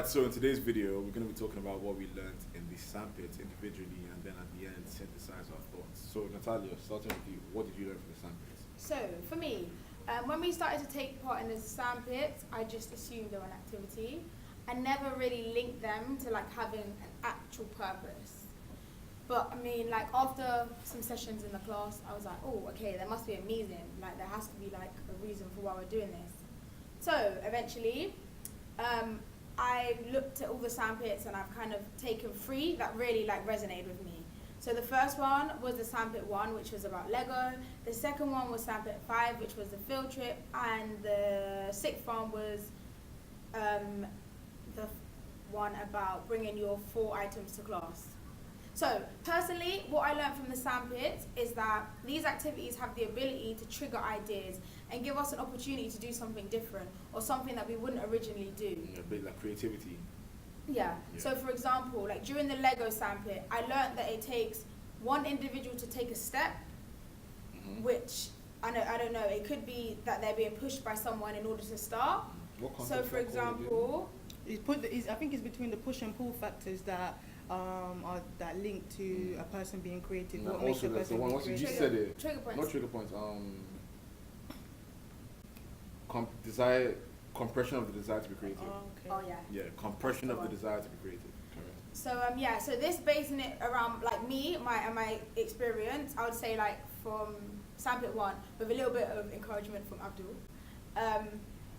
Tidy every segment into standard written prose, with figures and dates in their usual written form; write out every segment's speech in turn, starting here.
Alright, so in today's video, we're going to be talking about what we learned in the sandpits individually, and then at the end, synthesize our thoughts. So, Natalia, starting with you, what did you learn from the sandpits? So, for me, when we started to take part in the sandpits, I just assumed they were an activity. I never really linked them to like having an actual purpose. But I mean, like after some sessions in the class, I was like, oh, okay, there must be a reason. Like there has to be like a reason for why we're doing this. So eventually, I looked at all the sandpits and I've kind of taken 3 that really like resonated with me. So the first one was the sandpit 1, which was about Lego. The second one was sandpit 5, which was the field trip, and the 6th one was the one about bringing your 4 items to class. So personally, what I learned from the sandpits is that these activities have the ability to trigger ideas and give us an opportunity to do something different or something that we wouldn't originally do. A bit like creativity. Yeah. So for example, like during the Lego sandpit, I learned that it takes one individual to take a step, which I don't know, it could be that they're being pushed by someone in order to start. So for example, I think it's between the push and pull factors that are that link to a person being creative. And what also makes a there's the person one, be once you creative. just said it, trigger points. not trigger points, compression of the desire to be creative. Oh yeah. Yeah, compression of the desire to be creative. Correct. So yeah, so this basing it around like me, my experience, I would say like from sandpit 1 with a little bit of encouragement from Abdul,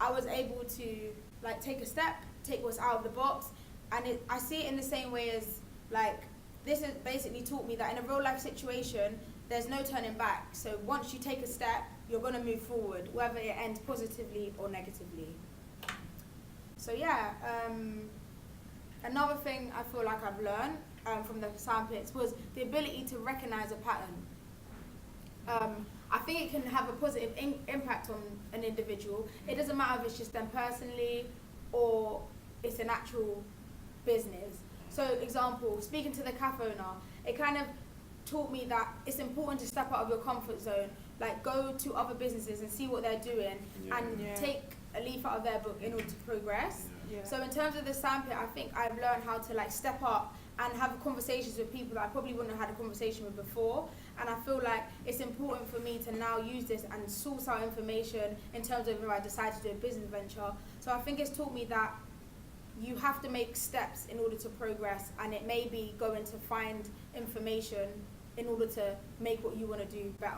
I was able to like take a step, take what's out of the box, and I see it in the same way as like this has basically taught me that in a real life situation there's no turning back. So once you take a step, you're going to move forward, whether it ends positively or negatively. So yeah, another thing I feel like I've learned from the sandpits was the ability to recognize a pattern. I think it can have a positive impact on an individual. It doesn't matter if it's just them personally or it's an actual business. So example, speaking to the cafe owner, it kind of taught me that it's important to step out of your comfort zone, like go to other businesses and see what they're doing and take a leaf out of their book in order to progress. So in terms of the sandpit, I think I've learned how to like step up and have conversations with people that I probably wouldn't have had a conversation with before. And I feel like it's important for me to now use this and source out information in terms of if I decide to do a business venture. So I think it's taught me that you have to make steps in order to progress, and it may be going to find information in order to make what you want to do better.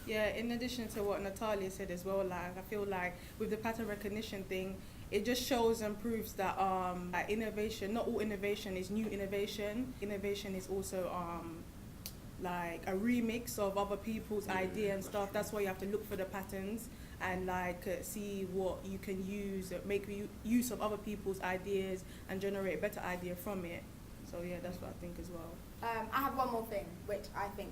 Yeah, in addition to what Natalia said as well, like I feel like with the pattern recognition thing, it just shows and proves that innovation, not all innovation is new innovation. Innovation is also like a remix of other people's idea and stuff. That's why you have to look for the patterns and like see what you can use, make use of other people's ideas and generate a better idea from it. So yeah, that's what I think as well. I have one more thing, which I think,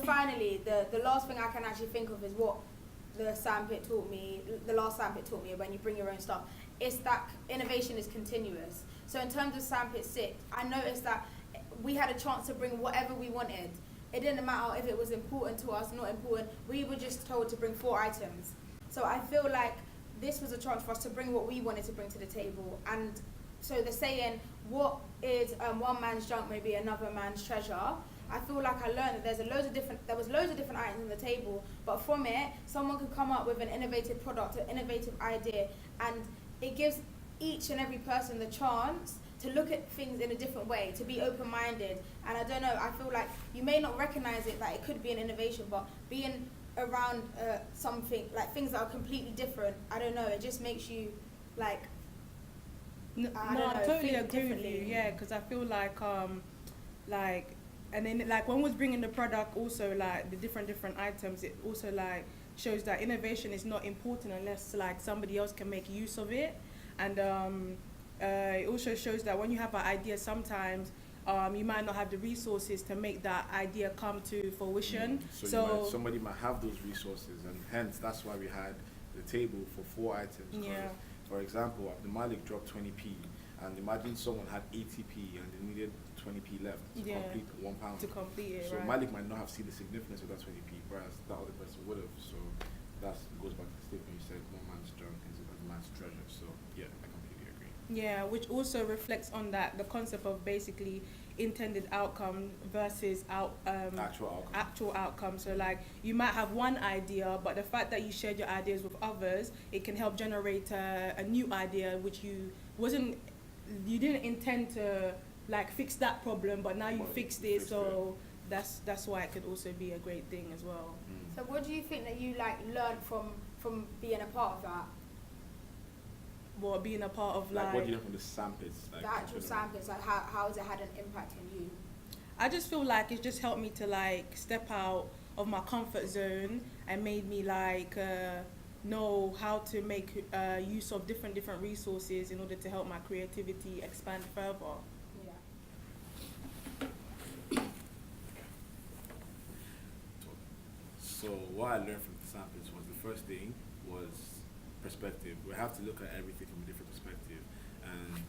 finally, the last thing I can actually think of is what the sandpit taught me, the last sandpit taught me when you bring your own stuff, is that innovation is continuous. So in terms of sandpit 6, I noticed that we had a chance to bring whatever we wanted. It didn't matter if it was important to us, not important, we were just told to bring 4 items. So I feel like this was a chance for us to bring what we wanted to bring to the table. And so the saying, what is one man's junk may be another man's treasure, I feel like I learned that there was loads of different items on the table, but from it, someone could come up with an innovative product, an innovative idea, and it gives each and every person the chance to look at things in a different way, to be open-minded. And I don't know, I feel like you may not recognize it, that it could be an innovation, but being around something, like things that are completely different, I don't know, it just makes you like, I totally agree with you, yeah, because I feel like, and then like when was bringing the product also like the different items, it also like shows that innovation is not important unless like somebody else can make use of it. And it also shows that when you have an idea, sometimes you might not have the resources to make that idea come to fruition. So somebody might have those resources, and hence that's why we had the table for 4 items. Yeah. For example, the Malik dropped 20p, and imagine someone had 80p and they needed 20p left to complete £1. To complete it, so right. Malik might not have seen the significance of that 20p, whereas that other person would have. So that goes back to the statement you said, one man's junk is another man's treasure. So yeah, I completely agree. Yeah, which also reflects on that the concept of basically intended outcome versus actual outcome. So like you might have one idea, but the fact that you shared your ideas with others, it can help generate a new idea which you didn't intend to like fix that problem, but now you fixed it. So that's why it could also be a great thing as well. So what do you think that you like learned from being a part of that? What, being a part of like what do you learn from the sandpits? Like, the actual sandpits, like how has it had an impact on you? I just feel like it's just helped me to like step out of my comfort zone and made me like know how to make use of different resources in order to help my creativity expand further. Yeah. So what I learned from the sandpits was the first thing was perspective. We have to look at everything from a different perspective, and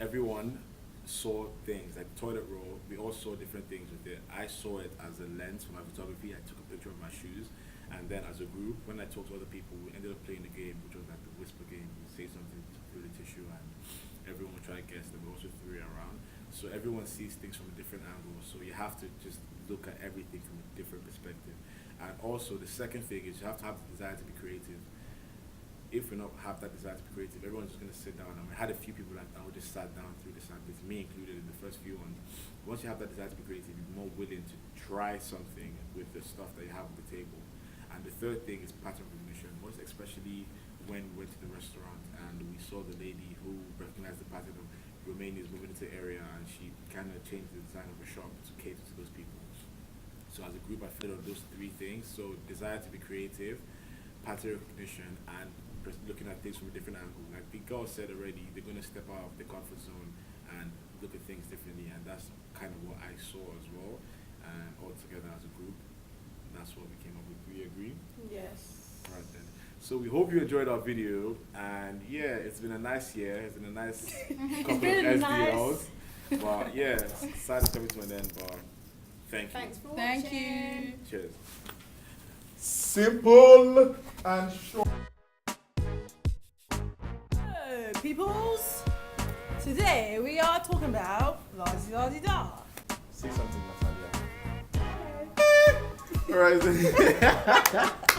everyone saw things like toilet roll. We all saw different things with it. I saw it as a lens for my photography. I took a picture of my shoes, and then as a group, when I talked to other people, we ended up playing a game which was like the whisper game. We say something through the tissue, and everyone would try to guess. Then we also threw it around, so everyone sees things from a different angle. So you have to just look at everything from a different perspective. And also the second thing is you have to have the desire to be creative. If we not have that desire to be creative, everyone's just going to sit down. And we had a few people like that who just sat down through the samples, me included in the first few ones. Once you have that desire to be creative, you're more willing to try something with the stuff that you have on the table. And the third thing is pattern recognition, most especially when we went to the restaurant and we saw the lady who recognized the pattern of Romanians moving into the area, and she kind of changed the design of the shop to cater to those people. So as a group, I feel on those three things. So desire to be creative, pattern recognition, and looking at things from a different angle. Like the girl said already, they're going to step out of the comfort zone and look at things differently, and that's kind of what I saw as well. And all together as a group, that's what we came up with. Do you agree? Yes. Right then. So we hope you enjoyed our video, and yeah, it's been a nice year. It's been a nice couple of SDLs. But yeah, sad is coming to an end, but thank you. Thanks for watching. Thank you. Cheers. Simple and short. Peoples, today we are talking about la-di-da-di-da. Say something, Natalia. Alright.